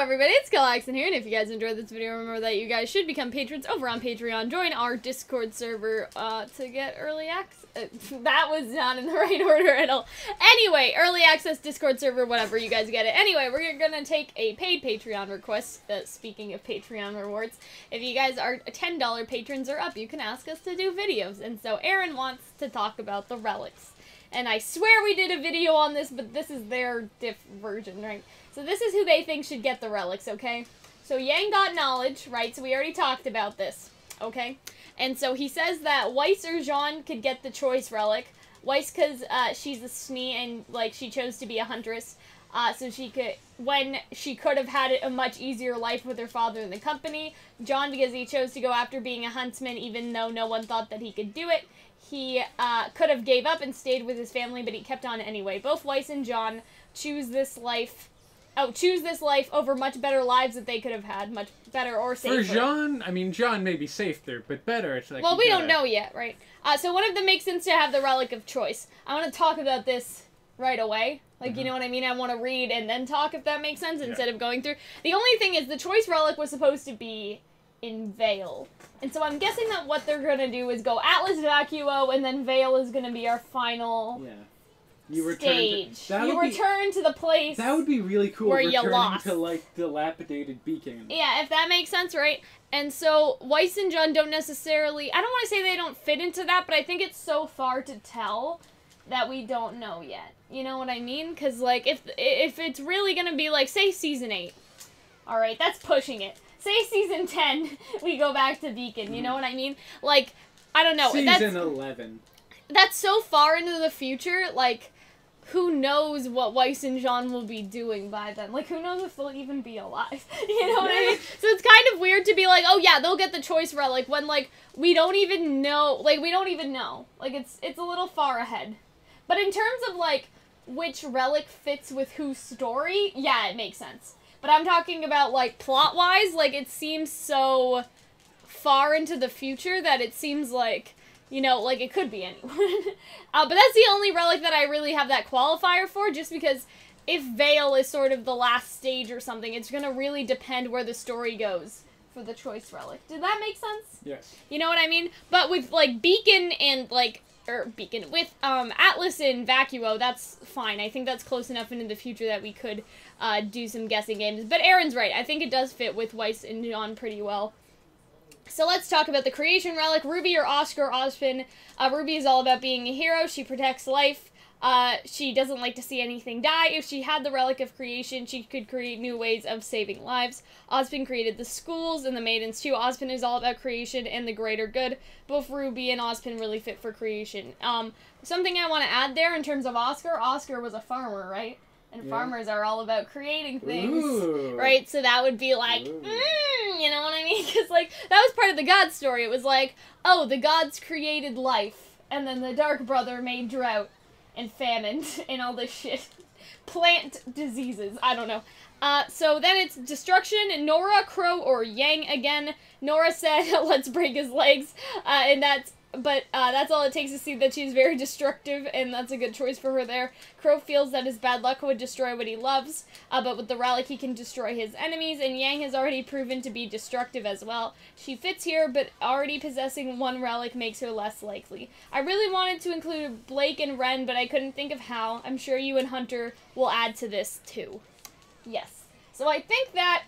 everybody, it's Calxiyn here, and if you guys enjoyed this video, remember that you guys should become patrons over on Patreon. Join our Discord server to get early access. That was not in the right order at all. Anyway, early access, Discord server, whatever, you guys get it. Anyway, we're gonna take a paid Patreon request, speaking of Patreon rewards. If you guys are $10 patrons or up, you can ask us to do videos, and so Aaron wants to talk about the Relics. And I swear we did a video on this, but this is their diff version, right? So this is who they think should get the Relics, okay? So Yang got knowledge, right? So we already talked about this, okay? And so he says that Weiss or Jean could get the choice relic. Weiss because she's a Snee and, like, she chose to be a huntress. So she could, when she could have had a much easier life with her father in the company. Jean because he chose to go after being a huntsman even though no one thought that he could do it. He could have gave up and stayed with his family, but he kept on anyway. Both Weiss and Jean choose this life over much better lives that they could have had, much better or safer. For Jean, I mean, Jean may be safer, but better. It's like, well, we don't know yet, right? So one of them makes sense to have the Relic of Choice. I want to talk about this right away. Like, you know what I mean? I want to read and then talk, if that makes sense, instead of going through. The only thing is, the Choice Relic was supposed to be in Vale. And so I'm guessing that what they're going to do is go Atlas Vacuo, and then Vale is going to be our final stage. You return to the place that would be really cool, where you lost. To, like, dilapidated beacon. Yeah, if that makes sense, right? And so Weiss and Jean don't necessarily, I don't want to say they don't fit into that, but I think it's so far to tell that we don't know yet. You know what I mean? Because, like, if it's really going to be, like, say Season 8. Alright, that's pushing it. Say Season 10, we go back to Beacon, you know what I mean? Like, I don't know. Season 11. That's so far into the future, like, who knows what Weiss and Jean will be doing by then? Like, who knows if they'll even be alive? You know what I mean? So it's kind of weird to be like, oh yeah, they'll get the choice relic when, like, we don't even know. Like, we don't even know. Like, it's a little far ahead. But in terms of, like, which relic fits with whose story, yeah, it makes sense. But I'm talking about, like, plot-wise, like, it seems so far into the future that it seems like, you know, like, it could be anyone. But that's the only relic that I really have that qualifier for, just because if Vale is sort of the last stage or something, it's going to really depend where the story goes for the choice relic. Did that make sense? Yes. You know what I mean? But with, like, Beacon and, like, with Atlas and Vacuo, that's fine. I think that's close enough into the future that we could do some guessing games. But Aaron's right. I think it does fit with Weiss and Jean pretty well. So let's talk about the Creation Relic. RWBY or Oscar Ozpin. RWBY is all about being a hero. She protects life. She doesn't like to see anything die. If she had the Relic of Creation, she could create new ways of saving lives. Ozpin created the schools and the maidens too. Ozpin is all about creation and the greater good. Both RWBY and Ozpin really fit for creation. Something I want to add there in terms of Oscar. Oscar was a farmer, right? And farmers are all about creating things, right? So that would be like, you know what I mean? Because, like, that was part of the God story. It was like, oh, the gods created life, and then the Dark Brother made drought and famine and all this shit. Plant diseases. I don't know. So then it's destruction. Nora, Crow, or Yang again. Nora said, let's break his legs. But that's all it takes to see that she's very destructive, and that's a good choice for her there. Crow feels that his bad luck would destroy what he loves, but with the relic he can destroy his enemies, and Yang has already proven to be destructive as well. She fits here, but already possessing one relic makes her less likely. I really wanted to include Blake and Ren, but I couldn't think of how. I'm sure you and Hunter will add to this too. Yes. So I think that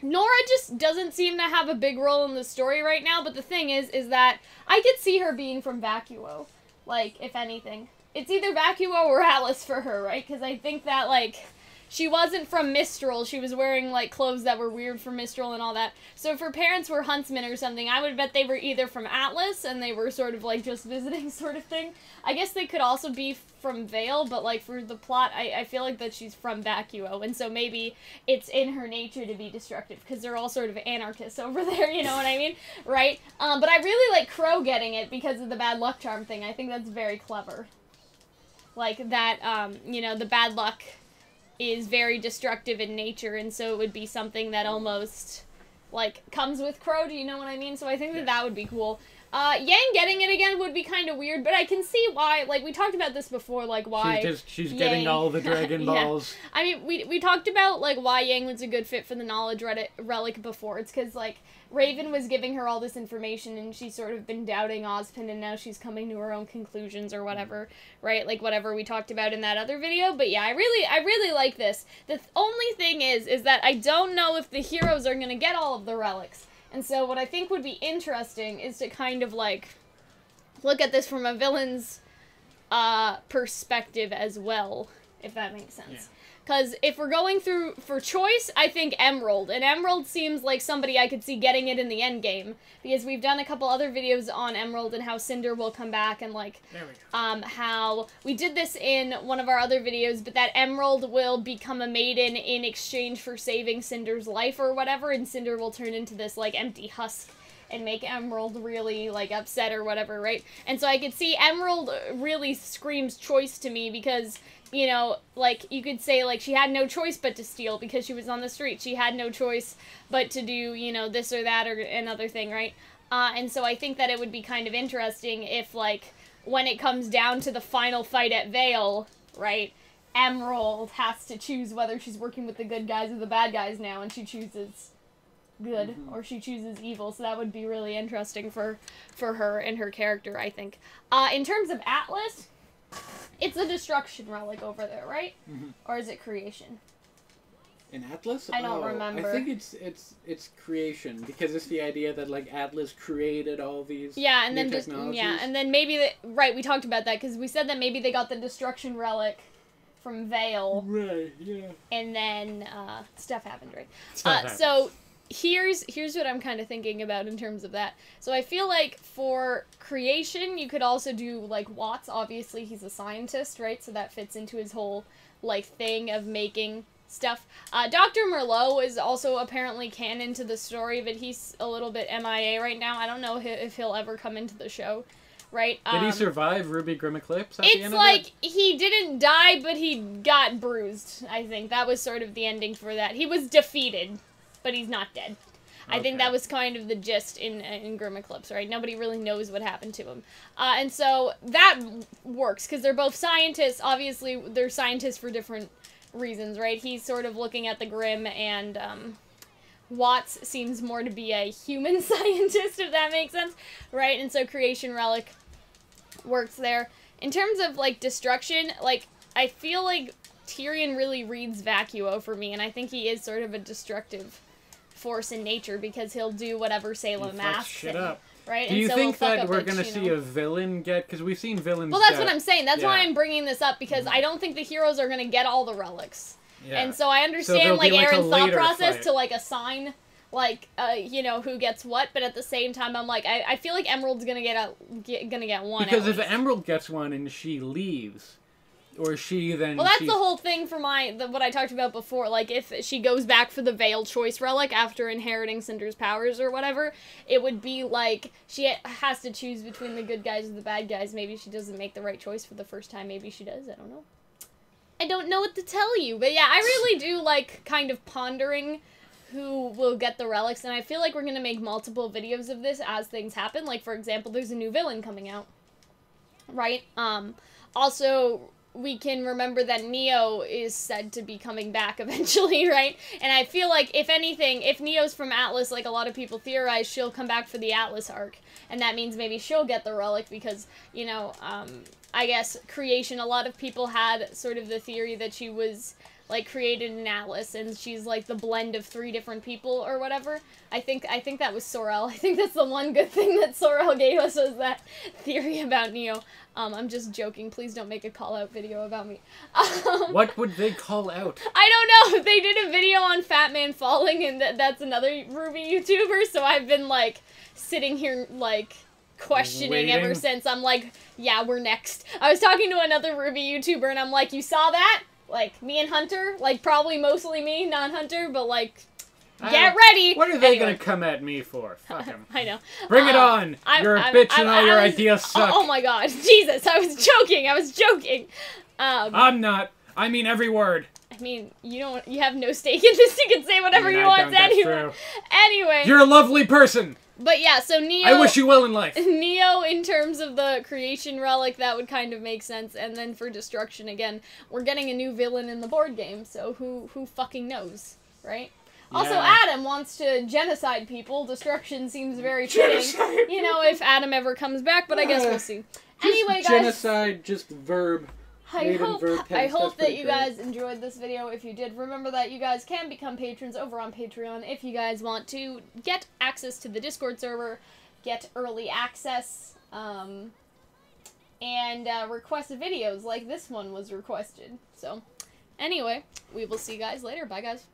Nora just doesn't seem to have a big role in the story right now, but the thing is that I could see her being from Vacuo, like, if anything. It's either Vacuo or Atlas for her, right? Because I think that, like, she wasn't from Mistral. She was wearing, like, clothes that were weird for Mistral and all that. So if her parents were huntsmen or something, I would bet they were either from Atlas and they were sort of, like, just visiting sort of thing. I guess they could also be from Vale, but, like, for the plot, I feel like that she's from Vacuo, and so maybe it's in her nature to be destructive, because they're all sort of anarchists over there, you know what I mean? Right? But I really like Crow getting it because of the bad luck charm thing. I think that's very clever. Like, that, you know, the bad luck is very destructive in nature, and so it would be something that almost, like, comes with Crow, do you know what I mean? So I think that that would be cool. Yang getting it again would be kind of weird, but I can see why. Like, we talked about this before, like, why She's Yang... getting all the Dragon Balls. I mean, we talked about, like, why Yang was a good fit for the Knowledge Relic before. It's because, like, Raven was giving her all this information, and she's sort of been doubting Ozpin, and now she's coming to her own conclusions or whatever, right? Like, whatever we talked about in that other video. But yeah, I really like this. The only thing is that I don't know if the heroes are gonna get all of the relics. And so what I think would be interesting is to kind of, like, look at this from a villain's perspective as well, if that makes sense. Because if we're going through for choice, I think Emerald. And Emerald seems like somebody I could see getting it in the end game. Because we've done a couple other videos on Emerald and how Cinder will come back and, like, how we did this in one of our other videos, but that Emerald will become a maiden in exchange for saving Cinder's life or whatever, and Cinder will turn into this, like, empty husk and make Emerald really, like, upset or whatever, right? And so I could see Emerald really screams choice to me because, you know, like, you could say, like, she had no choice but to steal because she was on the street. She had no choice but to do, you know, this or that or another thing, right? And so I think that it would be kind of interesting if, like, when it comes down to the final fight at Vale, right, Emerald has to choose whether she's working with the good guys or the bad guys now, and she chooses good, or she chooses evil, so that would be really interesting for her and her character, I think. In terms of Atlas, it's a destruction relic over there, right? Or is it creation? In Atlas? I don't remember. I think it's creation, because it's the idea that, like, Atlas created all these and new then technologies. and then maybe right, we talked about that because we said that maybe they got the destruction relic from Vale. Right, yeah. And then stuff happened, right? So here's what I'm kind of thinking about in terms of that. So I feel like for creation, you could also do, like, Watts. Obviously, he's a scientist, right? So that fits into his whole, like, thing of making stuff. Dr. Merlot is also apparently canon to the story, but he's a little bit MIA right now. I don't know if he'll ever come into the show, right? Did he survive RWBY Grim Eclipse at the end of it? It's like, he didn't die, but he got bruised, I think. That was sort of the ending for that. He was defeated, but he's not dead. I think that was kind of the gist in Grim Eclipse, right? Nobody really knows what happened to him. And so that works, because they're both scientists. Obviously, they're scientists for different reasons, right? He's sort of looking at the Grim, and Watts seems more to be a human scientist, if that makes sense, right? And so Creation Relic works there. In terms of, like, destruction, like, I feel like Tyrion really reads Vacuo for me, and I think he is sort of a destructive force in nature because he'll do whatever Salem asks shit up. Right? Do you think that we're going to see a villain get... Because we've seen villains Well, that's what I'm saying. That's why I'm bringing this up, because I don't think the heroes are going to get all the relics. Yeah. And so I understand, like, Aaron's thought process to, like, assign, like, you know, who gets what, but at the same time, I'm like, I feel like Emerald's going to get one. Because if Emerald gets one and she leaves... Or she then... Well, that's the whole thing for what I talked about before. Like, if she goes back for the Veil Choice Relic after inheriting Cinder's powers or whatever, it would be like she has to choose between the good guys or the bad guys. Maybe she doesn't make the right choice for the first time. Maybe she does. I don't know. I don't know what to tell you. But yeah, I really do like kind of pondering who will get the relics. And I feel like we're going to make multiple videos of this as things happen. Like, for example, there's a new villain coming out. Right? Also... we can remember that Neo is said to be coming back eventually, right? And I feel like, if anything, if Neo's from Atlas, like a lot of people theorize, she'll come back for the Atlas arc. And that means maybe she'll get the relic because, you know, I guess Creation, a lot of people had sort of the theory that she was, like, created in Atlas, and she's, like, the blend of 3 different people or whatever. I think that was Sorel. I think that's the one good thing that Sorel gave us, was that theory about Neo. I'm just joking. Please don't make a call-out video about me. What would they call out? I don't know. They did a video on Fat Man Falling, and that's another RWBY YouTuber, so I've been, like, sitting here, like, questioning ever since. I'm like, yeah, we're next. I was talking to another RWBY YouTuber, and I'm like, you saw that? Like, me and Hunter? Like, probably mostly me, not Hunter, but, like... Get ready! What are they gonna come at me for? Fuck them. I know. Bring it on! You're a bitch and all your ideas suck. Oh my god. Jesus, I was joking. I'm not. I mean every word. I mean, you have no stake in this. You can say whatever you want anyway. Anyway. You're a lovely person! But yeah, so Neo... I wish you well in life. Neo, in terms of the creation relic, that would kind of make sense. And then for destruction, again, we're getting a new villain in the board game, so who fucking knows, right? Yeah. Also, Adam wants to genocide people. Destruction seems very fitting. You know, if Adam ever comes back, but I guess we'll see. Anyway, guys... Genocide, just verb. I hope that you guys enjoyed this video. If you did, remember that you guys can become patrons over on Patreon if you guys want to get access to the Discord server, get early access, and request videos like this one was requested. So, anyway, we will see you guys later. Bye, guys.